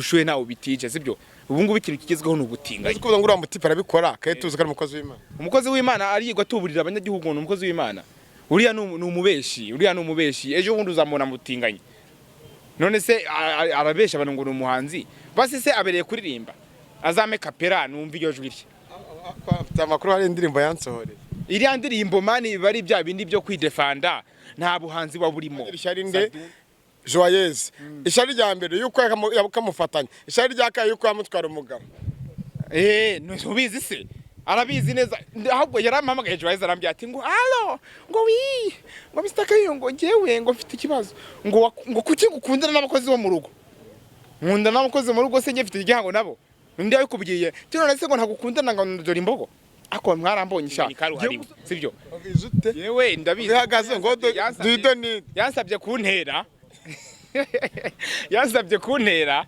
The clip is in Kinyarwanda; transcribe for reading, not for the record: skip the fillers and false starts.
ubushuhe ntawo bitije sibyo ubu ngubu ikintu kigezweho n'ubutinganyi kuko ngo uramutipa arabikora kaye tuzi ko ari umukozi w'Imana ariyigwa tuburira abanyagihugu ngo umukozi w'Imana uriya n'umubeshi ejo bundi uzamubona mutinganye none se arabesha abantu ngo n'umuhanzi basi se abereye kuririmba azame kapera numva iryo jwi rye amakuru hari indirimbo yansohore iriya ndirimbo mani bari bya bindi byo kwidefanda nta buhanzi waburimo Joyeuse ishari rya mbere yuko yakamufatanya ishari rya kaye yuko yamutwara umugabo nubizi se arabizi neza ahubwo yarampamagaye Joyeuse arambye ati ngo allo ngo ngo Mr. Kayo ngo ngewe ngo mfite ikibazo ngo kuki gukundana n'abakozi bo mu rugo nkunda n'abakozi mu rugo se nge mfite igihango nabo ndi abikubwiye none se ngo ntagukundana ngo ndora imbogo ako mwarambonye sha sibyo yewe ndabizi bihagaze ngo duido ni yansabye kuntera